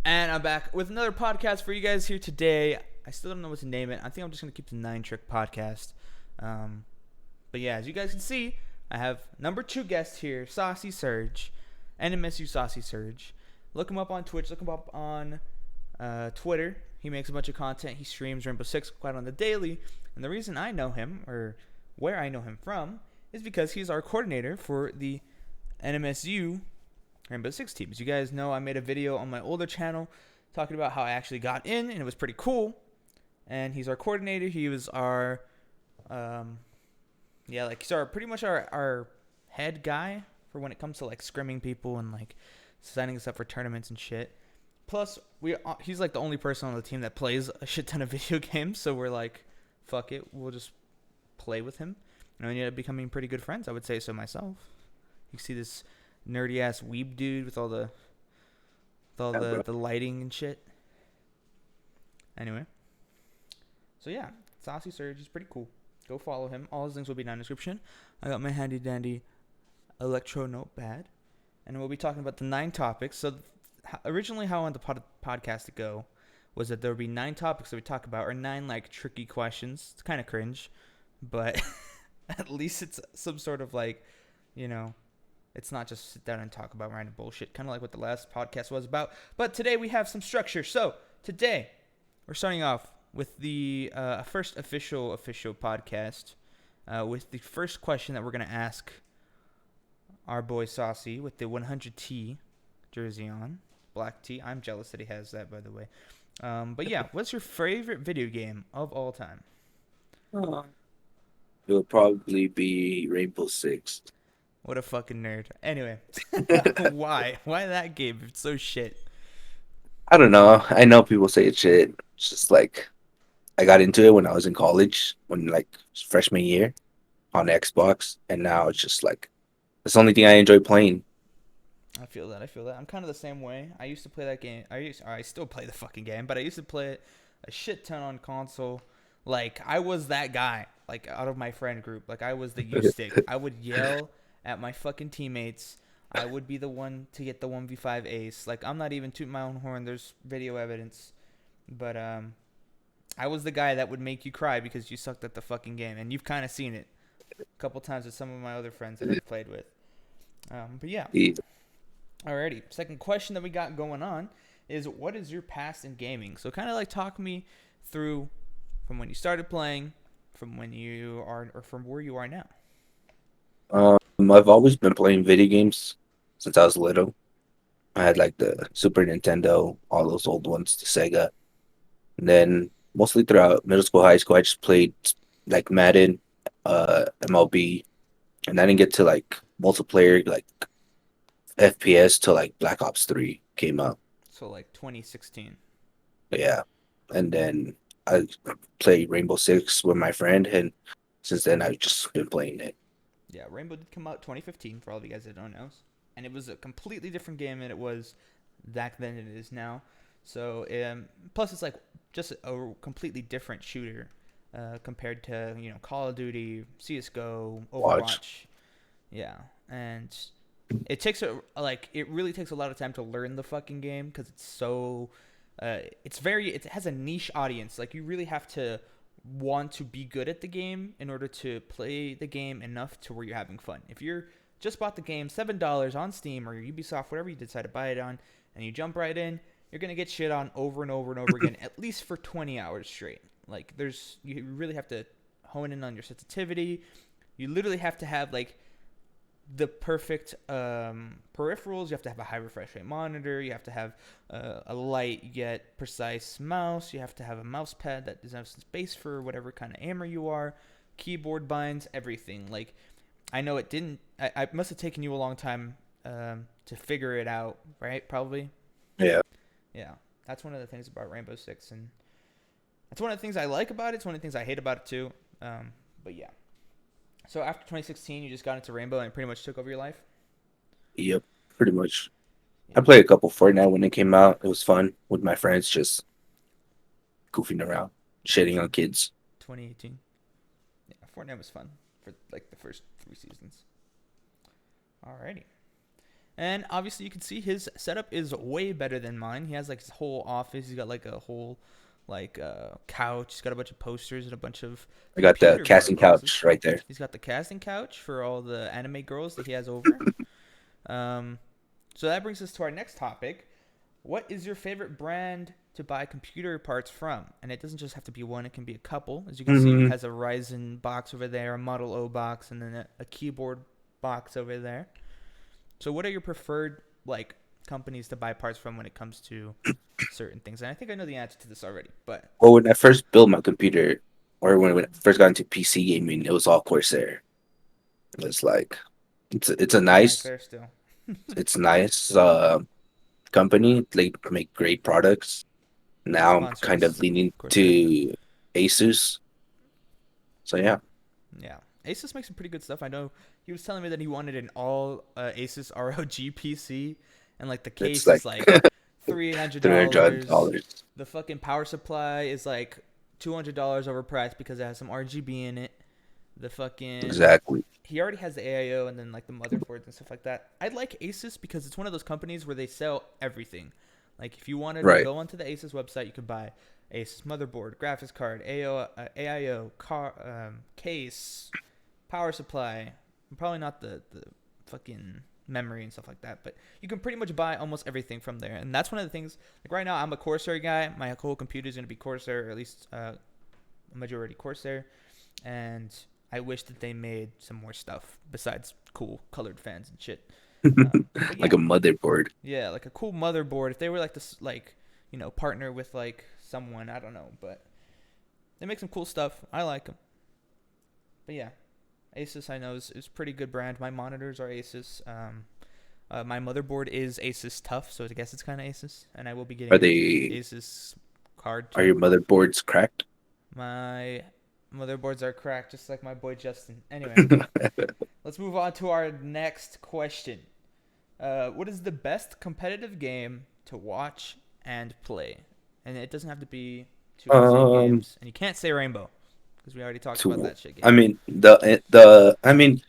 And I'm back with another podcast for you guys here today. I still don't know what to name it. I think I'm just going to keep the 9Trick podcast. But yeah, as you guys can see, I have number 2 guest here, SaucySurge. NMSU SaucySurge. Look him up on Twitch. Look him up on Twitter. He makes a bunch of content. He streams Rainbow Six quite on the daily. And the reason I know him, or where I know him from, is because he's our coordinator for the NMSU Rainbow Six team. As you guys know, I made a video on my older channel talking about how I actually got in, and it was pretty cool. And he's our coordinator. He was our, he's pretty much our head guy for when it comes to like scrimming people and like signing us up for tournaments and shit. Plus, he's like the only person on the team that plays a shit ton of video games, so we're like, fuck it, we'll just play with him. And we ended up becoming pretty good friends, I would say so myself. You see this nerdy ass weeb dude with all the lighting and shit. Anyway, so yeah, SaucySurge is pretty cool. Go follow him. All his links will be down in the description. I got my handy dandy electro notepad, and we'll be talking about the 9 topics. So originally, how I want the podcast to go was that there would be 9 topics that we talk about, or 9 like tricky questions. It's kind of cringe, but at least it's some sort of like, you know. It's not just sit down and talk about random bullshit, kind of like what the last podcast was about. But today we have some structure. So today we're starting off with the first official podcast with the first question that we're going to ask our boy Saucy with the 100T jersey on, black tee. I'm jealous that he has that, by the way. But yeah, what's your favorite video game of all time? It would probably be Rainbow Six. What a fucking nerd. Anyway, why? Why that game? It's so shit. I don't know. I know people say it's shit. It's just like I got into it when I was in college, when like freshman year on Xbox, and now it's just like it's the only thing I enjoy playing. I feel that. I'm kind of the same way. I used to play that game. I still play the fucking game, but I used to play it a shit ton on console. Like, I was that guy, like, out of my friend group. Like, I was the U-stick. I would yell at my fucking teammates. I would be the one to get the 1v5 ace. Like, I'm not even tooting my own horn. There's video evidence. But I was the guy that would make you cry because you sucked at the fucking game. And you've kind of seen it a couple times with some of my other friends that I've played with. But yeah. Alrighty. Second question that we got going on is, what is your past in gaming? So kind of like talk me through from when you started playing, from when you are, or from where you are now. I've always been playing video games since I was little. I had like the Super Nintendo, all those old ones, the Sega. And then mostly throughout middle school, high school, I just played like Madden, MLB, and I didn't get to like multiplayer, like FPS till like Black Ops 3 came out. So like 2016. But yeah. And then I played Rainbow Six with my friend, and since then I've just been playing it. Yeah, Rainbow did come out 2015 for all of you guys that don't know. And it was a completely different game than it was back then it is now. So, plus it's like just a completely different shooter compared to, Call of Duty, CSGO, Watch. Overwatch. Yeah, and it really takes a lot of time to learn the fucking game because it's so, it has a niche audience. Like, you really have to want to be good at the game in order to play the game enough to where you're having fun. If you're just bought the game $7 on Steam or Ubisoft, whatever you decide to buy it on, and you jump right in, you're gonna get shit on over and over and over again, at least for 20 hours straight. Like, you really have to hone in on your sensitivity. You literally have to have like the perfect peripherals. You have to have a high refresh rate monitor. You have to have a light yet precise mouse. You have to have a mouse pad that deserves some space for whatever kind of aimer you are. Keyboard binds, everything. Like, I know it didn't. I must have taken you a long time to figure it out, right? Probably. Yeah. Yeah, that's one of the things about Rainbow Six, and that's one of the things I like about it. It's one of the things I hate about it too. But yeah. So after 2016, you just got into Rainbow and pretty much took over your life? Yep, pretty much. I Yeah. played a couple Fortnite when it came out. It was fun with my friends, just goofing around, shitting on kids. 2018. Yeah, Fortnite was fun for like the first 3 seasons. Alrighty. And obviously, you can see his setup is way better than mine. He has like his whole office. He's got like a whole like couch. He's got a bunch of posters and a bunch of I got the computer casting boxes. couch right there. He's got the casting couch for all the anime girls that he has over. Um, so that brings us to our next topic. What is your favorite brand to buy computer parts from? And it doesn't just have to be one, it can be a couple. As you can see, he Mm, has a Ryzen box over there, a Model O box, and then a keyboard box over there. So what are your preferred like companies to buy parts from when it comes to certain things? And I think I know the answer to this already, but well, when I first built my computer, or when I first got into PC gaming, it was all Corsair. It was like it's a I like nice there still. it's nice company. They make great products. Don't Now I'm sponsor kind us, of leaning Corsair. to Asus. So yeah, Yeah, Asus makes some pretty good stuff. I know he was telling me that he wanted an all Asus ROG PC, and like the it's case like is like three hundred dollars. $300. The fucking power supply is like $200 overpriced because it has some RGB in it. The fucking Exactly. he already has the AIO and then like the motherboards and stuff like that. I like Asus because it's one of those companies where they sell everything. Like if you wanted to Right. go onto the Asus website, you could buy Asus motherboard, graphics card, AIO, case, power supply. Probably not the fucking memory and stuff like that, but you can pretty much buy almost everything from there. And that's one of the things. Like right now, I'm a Corsair guy. My whole computer is gonna be Corsair, or at least a majority Corsair. And I wish that they made some more stuff besides cool colored fans and shit. But Like yeah, a motherboard. yeah, like a cool motherboard. If they were like this, like partner with like someone, I don't know, but they make some cool stuff. I like them. But yeah, Asus I know is pretty good brand. My monitors are Asus. My motherboard is Asus Tough, so I guess it's kind of Asus, and I will be Are getting a they Asus card are your too. motherboards cracked? My motherboards are cracked, just like my boy Justin. Anyway, let's move on to our next question. What is the best competitive game to watch and play? And it doesn't have to be two of the same Um games. And you can't say Rainbow because we already talked about to that shit I game. mean the I mean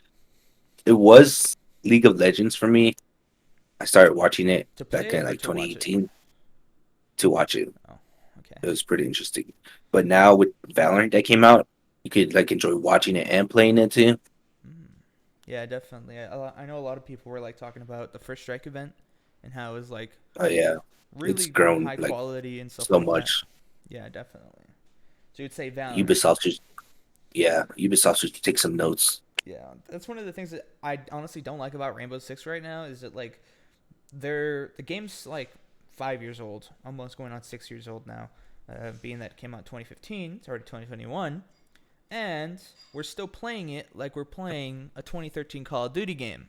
it was League of Legends for me. I started watching it To back play in it or like to watch it? 2018 to watch it. Oh, okay. It was pretty interesting. But now with Valorant that came out, you could like enjoy watching it and playing it too. Mm. Yeah, definitely. I know a lot of people were like talking about the First Strike event and how it was like Oh yeah, it's really grown high like quality and stuff so like that. much. Yeah, definitely. So you'd say Valorant. Ubisoft should, yeah, Ubisoft should take some notes. Yeah, that's one of the things that I honestly don't like about Rainbow Six right now is that like the game's like 5 years old, almost going on 6 years old now. Being that it came out in 2015, it's already 2021, and we're still playing it like we're playing a 2013 Call of Duty game.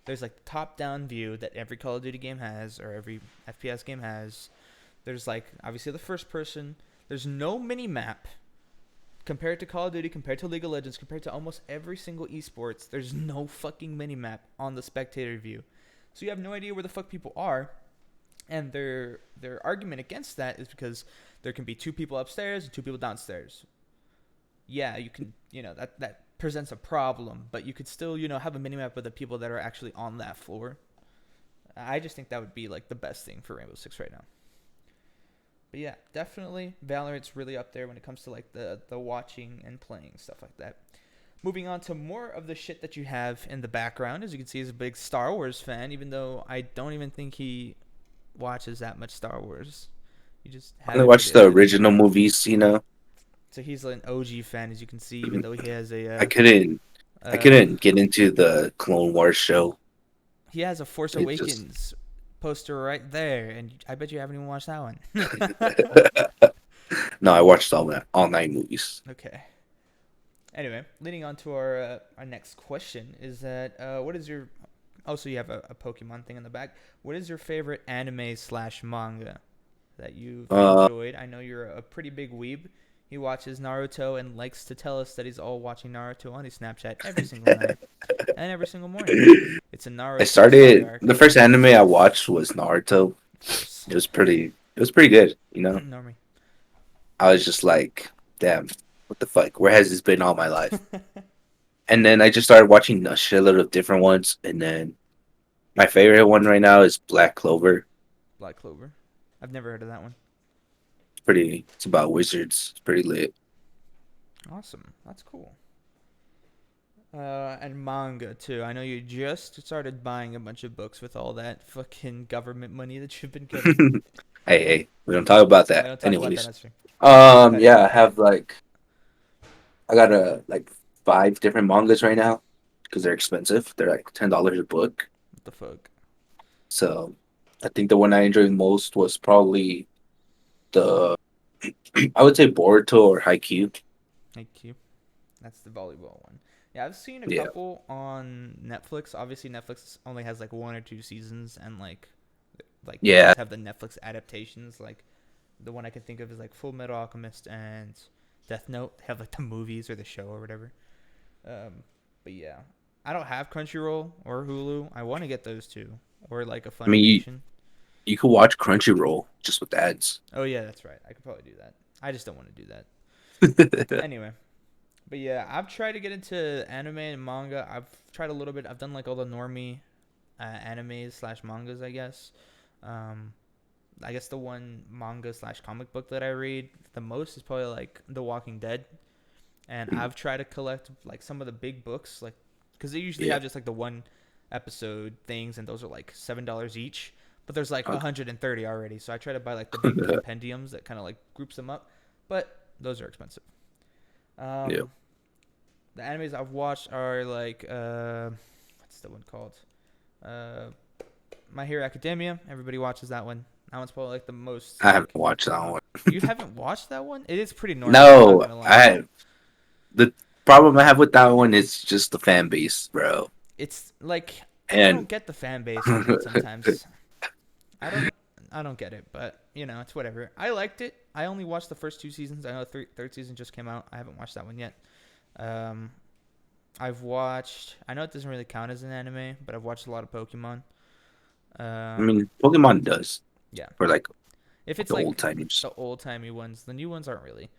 There's like the top-down view that every Call of Duty game has, or every FPS game has. There's like obviously the first person. There's no mini map compared to Call of Duty, compared to League of Legends, compared to almost every single esports. There's no fucking mini map on the spectator view, so you have no idea where the fuck people are. And their argument against that is because there can be two people upstairs and two people downstairs. Yeah, you can, that presents a problem, but you could still, have a minimap with the people that are actually on that floor. I just think that would be like the best thing for Rainbow Six right now. But yeah, definitely Valorant's really up there when it comes to like the watching and playing stuff like that. Moving on to more of the shit that you have in the background. As you can see, he's a big Star Wars fan, even though I don't even think he watches that much Star Wars. You just I have only it for watched the the aesthetic. original movies, you know. So he's an OG fan, as you can see, even though he has I a couldn't I uh, couldn't get into the Clone Wars show. he has a Force It just Awakens poster right there, and I bet you haven't even watched that one. no, I watched all nine movies. Okay. Anyway, leading on to our next question is that what is your also you have a Pokemon thing in the back. What is your favorite anime slash manga that you've Uh, enjoyed? I know you're a pretty big weeb. He watches Naruto and likes to tell us that he's all watching Naruto on his Snapchat every single night and every single morning. It's a I Naruto story started arc. the first anime I watched was Naruto. Of course. It was pretty good, you know. Normie. I was just like, damn, what the fuck? Where has this been all my life? And then I just started watching a shitload of different ones, and then My favorite one right now is Black Clover. Black Clover. I've never heard of that one. It's about wizards. It's pretty lit. Awesome. That's cool. And manga too. I know you just started buying a bunch of books with all that fucking government money that you've been getting. Hey, we don't talk about We that. don't talk about that. Anyways, That's true. Cut it. yeah, I Cut it. have like I got like 5 different mangas right now because they're expensive. They're like $10 a book. What the fuck? So I think the one I enjoyed most was probably the I would say Boruto or Haikyuu. Thank you. That's the volleyball one. Yeah, I've seen a Yeah, couple on Netflix. Obviously, Netflix only has like 1 or 2 seasons, and like they yeah. always have the Netflix adaptations. Like the one I can think of is like Full Metal Alchemist and Death Note. They have like the movies or the show or whatever. But yeah, I don't have Crunchyroll or Hulu. I want to get those two, or like a I mean, Funimation. you could watch Crunchyroll just with ads. Oh yeah, that's right. I could probably do that. I just don't want to do that. I Anyway, but yeah, I've tried to get into anime and manga. I've tried a little bit. I've done like all the normie animes slash mangas, I guess. Um, I guess the one manga slash comic book that I read the most is probably like The Walking Dead. And I've tried to collect like some of the big books, like because they usually Yeah. have just like the one episode things, and those are like $7 each. But there's like Okay. 130 already, so I try to buy like the big compendiums that kind of like groups them up. But those are expensive. Yeah. Um, the animes I've watched are like what's the one called? Uh, My Hero Academia. Everybody watches that one. That one's probably like the most I haven't like. watched that one. You haven't watched that one? It is pretty normy. I'm not No, gonna lie. I the problem I have with that one is just the fan base, bro. It's like I don't And get the fan base on it sometimes. I don't I don't get it, but it's whatever. I liked it. I only watched the first 2 seasons. I know the third season just came out. I haven't watched that one yet. Um, I've watched. I know it doesn't really count as an anime, but I've watched a lot of Pokemon. I Um, mean, Pokemon does yeah. for like If it's the old like timers. the old timey ones, the new ones aren't really.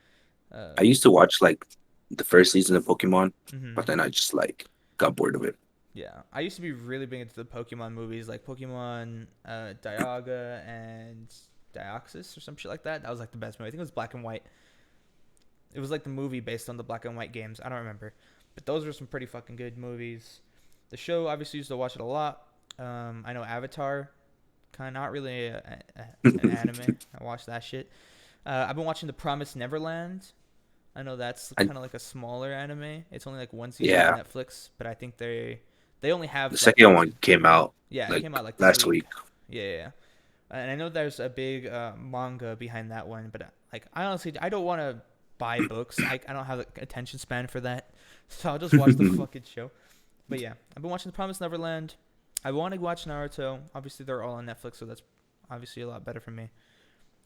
I Um, used to watch like the first season of Pokemon, but mhm. then I just like got bored of it. Yeah, I used to be really big into the Pokemon movies, like Pokemon Dialga and Dioxys or some shit like that. That was like the best movie. I think it was black and white. It was like the movie based on the black and white games. I don't remember, but those were some pretty fucking good movies. The show obviously used to watch it a lot. I know Avatar, kind of not really an anime. I watched that shit. I've been watching The Promised Neverland. I know that's I, kind of like a smaller anime. It's only like one season on yeah, Netflix, but I think they only the have like second one one season. came out Yeah, it like came out like this last week. week. Yeah, yeah, yeah. And I know there's a big manga behind that one, but like I honestly I don't want to buy books. I don't have the attention span for that, so I'll just watch the fucking show. But yeah, I've been watching The Promised Neverland. I want to watch Naruto. Obviously, they're all on Netflix, so that's obviously a lot better for me.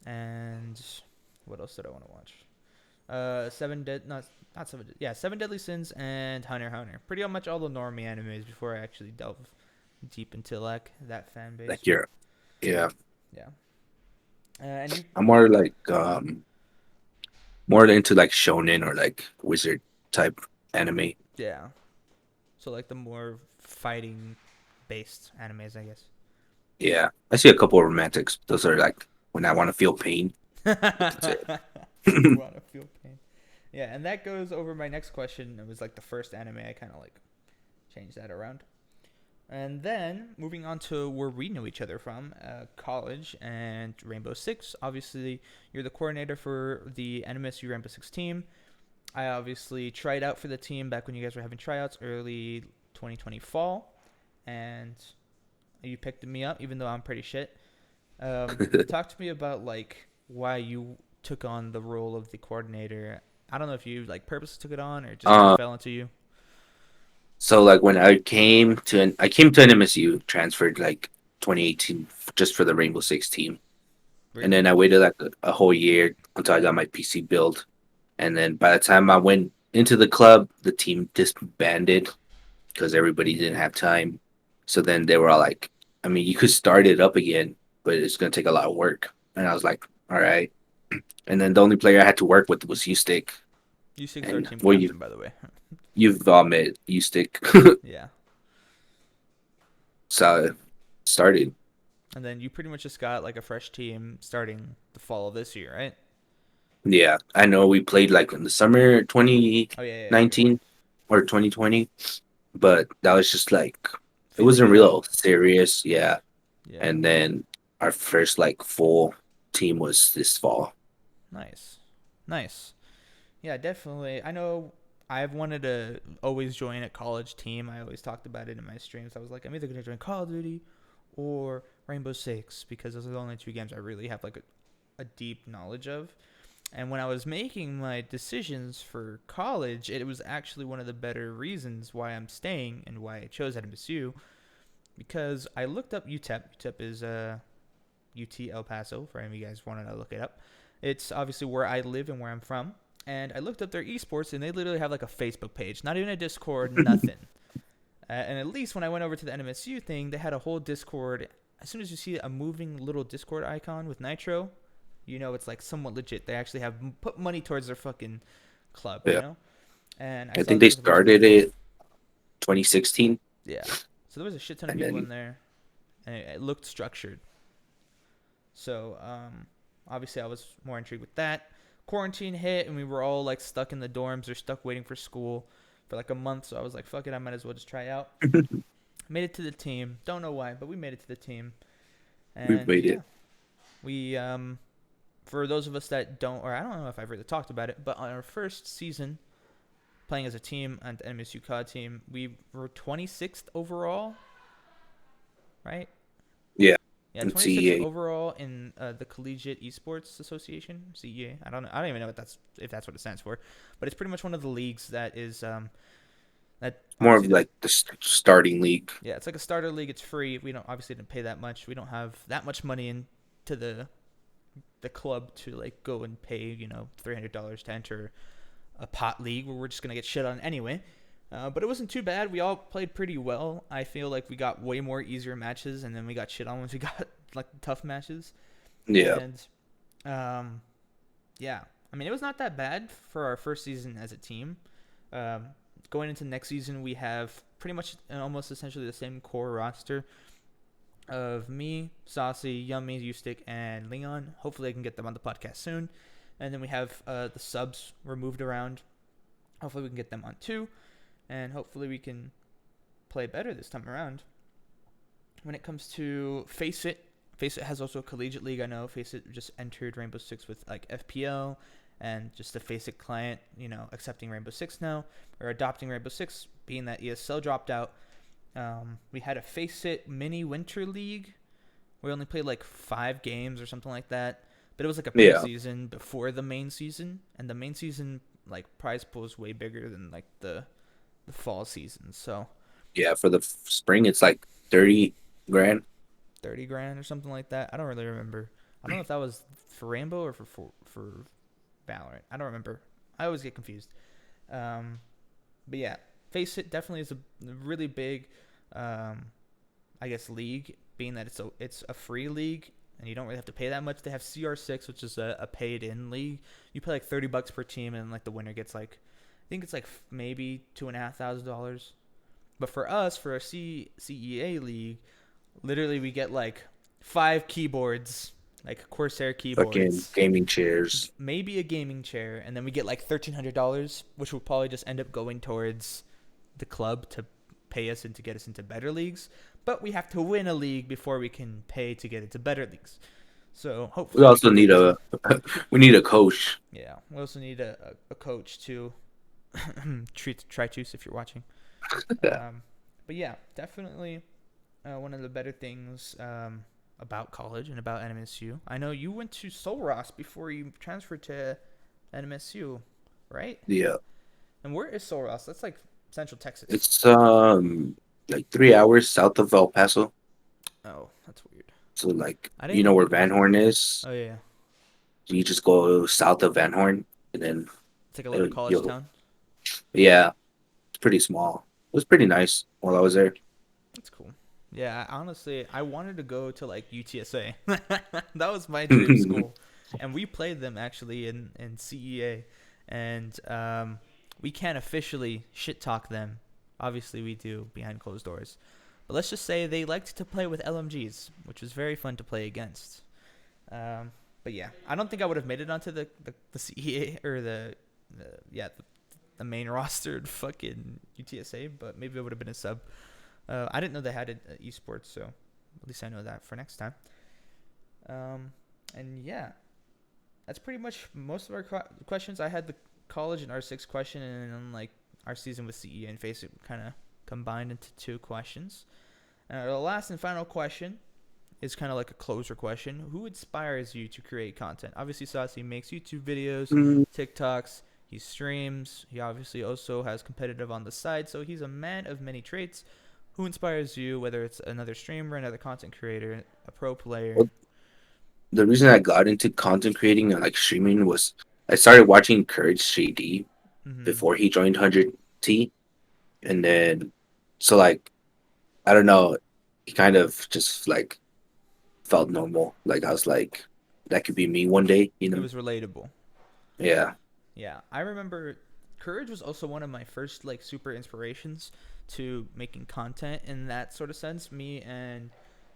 And what else did I want to watch? Seven Dead, not Seven, yeah, Seven Deadly Sins and Hunter x Hunter. Pretty much all the normie animes before I actually delve deep into like that fan base. Like yeah, Yeah. And you, I'm more into like shonen or like wizard type anime. yeah. So like the more fighting based animes, I guess. Yeah, I see a couple of romantics. Those are like when I want to feel pain. But that's it. When you want to feel pain. Yeah, and that goes over my next question. It was like the first anime. I kind of like changed that around. And then moving on to where we know each other from, college and Rainbow Six. Obviously, you're the coordinator for the NMSU Rainbow Six team. I obviously tried out for the team back when you guys were having tryouts early 2020 fall, and you picked me up, even though I'm pretty shit. Talk to me about like why you took on the role of the coordinator. I don't know if you like purposely took it on or it just kind of uh, fell into you. so like when I came to an MSU, transferred like 2018 just for the Rainbow Six team, and Really? then I waited like a whole year until I got my PC build, and then by the time I went into the club, the team disbanded because everybody didn't have time. So then they were all like, I mean, you could start it up again, but it's gonna take a lot of work. And I was like, all right. And then the only player I had to work with was Stick. You six our And team well, captain, by the way. you've all met Stick. Yeah. So started. And then you pretty much just got like a fresh team starting the fall of this year, right? Yeah, I know we played like in the summer Oh yeah, yeah, yeah. 2019 or 2020, but that was just like it Feeling wasn't it out. real serious. Yeah, Yeah. and then our first like full team was this fall. Nice. Nice. Yeah, definitely. I know I've wanted to always join a college team. I always talked about it in my streams. I was like, I'm either going to join Call of Duty or Rainbow Six because those are the only two games I really have like a deep knowledge of. And when I was making my decisions for college, it was actually one of the better reasons why I'm staying and why I chose NMSU because I looked up UTEP. UTEP is UT El Paso, for any of you guys wanting to look it up. It's obviously where I live and where I'm from. And I looked up their esports, and they literally have like a Facebook page, not even a Discord, nothing. And at least when I went over to the NMSU thing, they had a whole Discord. As soon as you see a moving little Discord icon with Nitro, you know it's like somewhat legit. They actually have put money towards their fucking club, you Yeah, know? And I I saw think there they was a bunch of started it 2016, yeah. So there was a shit ton of and people in then there, and it looked structured. So obviously I was more intrigued with that. Quarantine hit and we were all like stuck in the dorms or stuck waiting for school for like a month. So I was like, fuck it, I might as well just try out. Made it to the team. Don't know why, but we made it to the team. we And made yeah, it. we for those of us that don't, or I don't know if I've really talked about it, but on our first season playing as a team on the NMSU COD team, we were 26th overall, right? Yeah, Yeah, and 26th CEA. overall in the Collegiate Esports Association (CEA). I don't know. I don't even know what if that's what it stands for, but it's pretty much one of the leagues that is that More of obviously like the starting league. yeah, it's like a starter league. It's free. We don't obviously didn't pay that much. We don't have that much money into the club to like go and pay $300 to enter a pot league where we're just gonna get shit on anyway. But it wasn't too bad. We all played pretty well. I feel like we got way more easier matches, and then we got shit on once we got like tough matches. Yeah, And um, yeah, I mean it was not that bad for our first season as a team. Um, Going into next season, we have pretty much almost essentially the same core roster of me, Saucy, Yummy, Eustick, and Leon. Hopefully, I can get them on the podcast soon. And then we have the subs were moved around. Hopefully, we can get them on too, and hopefully, we can play better this time around. When it comes to Face It, Face It has also a collegiate league. I know Face It just entered Rainbow Six with like FPL and just the Face It client, accepting Rainbow Six now or adopting Rainbow Six, being that ESL dropped out. We had a Face It mini winter league. We only played like 5 games or something like that, but it was like a yeah, preseason before the main season, and the main season like prize pool is way bigger than like the fall season. So yeah. For the spring, it's like 30 grand. 30 grand or something like that. I don't really remember. I don't know if that was for Rainbow or for Valorant. I don't remember. I always get confused. Um, but yeah, Face It definitely is a really big, um, I guess, league. Being that it's a free league and you don't really have to pay that much. They have CR6, which is a paid in league. You pay like $30 per team, and like the winner gets like, I think it's like maybe $2,500. But for us, for a CEA league, literally we get like 5 keyboards, like Corsair Fucking keyboards, gaming chairs. maybe a gaming chair, and then we get like $1,300, which will probably just end up going towards the club to pay us and to get us into better leagues. But we have to win a league before we can pay to get into better leagues. So We hopefully we also can get need into a we need a coach. yeah. We also need a coach too. Try to if you're watching. Yeah, But yeah, definitely one of the better things about college and about NMSU. I know you went to Sol Ross before you transferred to NMSU, right? yeah. And where is Sol Ross? That's like Central Texas. It's like 3 hours south of El Paso. Oh, that's weird. So like I didn't you know even where think it Van was that Horn far. is. Oh yeah, You just go south of Van Horn, and then it's like a little college you'll town. yeah, it's pretty small. It was pretty nice while I was there. That's cool. Yeah, honestly, I wanted to go to like UTSA. That was my dream school, and we played them actually in CEA, and we can't officially shit talk them. Obviously, we do behind closed doors, But let's just say they liked to play with LMGs, which was very fun to play against. But yeah, I don't think I would have made it onto the CEA or the main rostered fucking UTSA, but maybe I would have been a sub. I didn't know they had it esports, so at least I know that for next time. And yeah, that's pretty much most of our questions. I had the college and R6 question, and then like our season with CE and FACE kind of combined into 2 questions. The last and final question is kind of like a closer question. Who inspires you to create content? Obviously, Saucy makes YouTube videos, TikToks, he streams. He obviously also has competitive on the side, so he's a man of many traits. Who inspires you, whether it's another streamer, another content creator, a pro player? Well, the reason I got into content creating and like streaming was I started watching Courage JD Mm-hmm. before he joined 100T, and then so like I don't know, he kind of just like felt normal. Like I was like, that could be me one day, you It know? was relatable. Yeah. Yeah, I remember Courage was also one of my first like super inspirations to making content in that sort of sense. Me and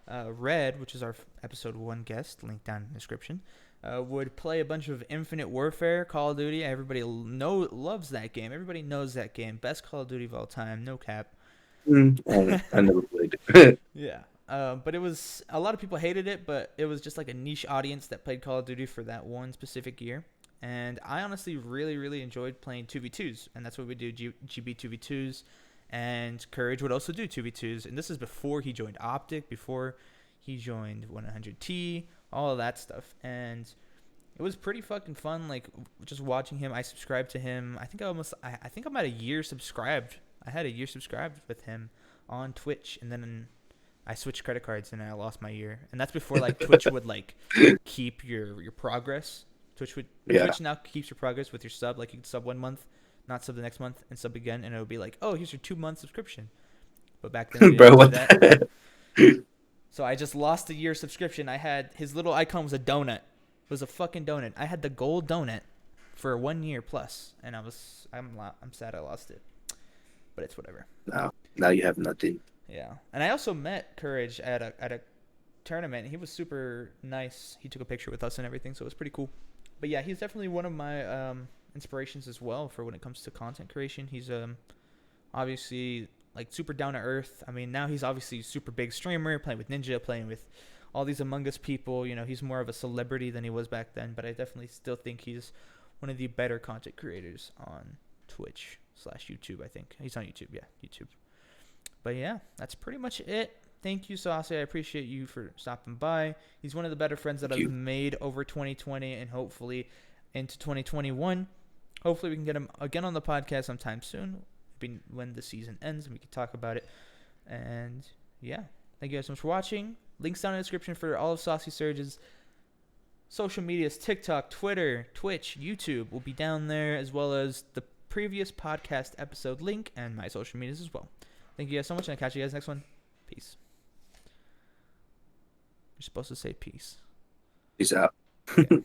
Red, which is our episode 1 guest, link down in the description, would play a bunch of Infinite Warfare, Call of Duty. Everybody loves that game. Everybody knows that game. Best Call of Duty of all time, no cap. I never played it. Yeah. But it was a lot of people hated it, but it was just like a niche audience that played Call of Duty for that one specific year. And I honestly really, really enjoyed playing 2v2s, and that's what we do, GB 2v2s. And Courage would also do 2v2s, and this is before he joined Optic, before he joined 100T, all of that stuff. And it was pretty fucking fun, like just watching him. I subscribed to him. I think I'm at a year subscribed. I had a year subscribed with him on Twitch, and then I switched credit cards and I lost my year. And that's before like Twitch would like keep your progress. Yeah. Twitch now keeps your progress with your sub. Like you can sub 1 month, not sub the next month, and sub again, and it would be like, oh, here's your 2 month subscription. But back then we Bro, didn't do what that. the So I just lost a year subscription. I had his little icon was a donut. It was a fucking donut. I had the gold donut for 1 year plus, and I'm sad I lost it, but it's whatever. now you have nothing. Yeah, and I also met Courage at a tournament. He was super nice. He took a picture with us and everything, so it was pretty cool. But yeah, he's definitely one of my inspirations as well for when it comes to content creation. He's obviously like super down to earth. I mean, now he's obviously a super big streamer, playing with Ninja, playing with all these Among Us people. You know, he's more of a celebrity than he was back then. But I definitely still think he's one of the better content creators on Twitch/YouTube. I think he's on YouTube. Yeah, YouTube. But yeah, that's pretty much it. Thank you, Saucy. I appreciate you for stopping by. He's one of the better friends that I've made over 2020 and hopefully into 2021. Hopefully we can get him again on the podcast sometime soon, maybe when the season ends and we can talk about it. And yeah, thank you guys so much for watching. Links down in the description for all of SaucySurge's social medias, TikTok, Twitter, Twitch, YouTube will be down there, as well as the previous podcast episode link and my social medias as well. Thank you guys so much, and I'll catch you guys next one. Peace. You're supposed to say peace. Peace out. Okay.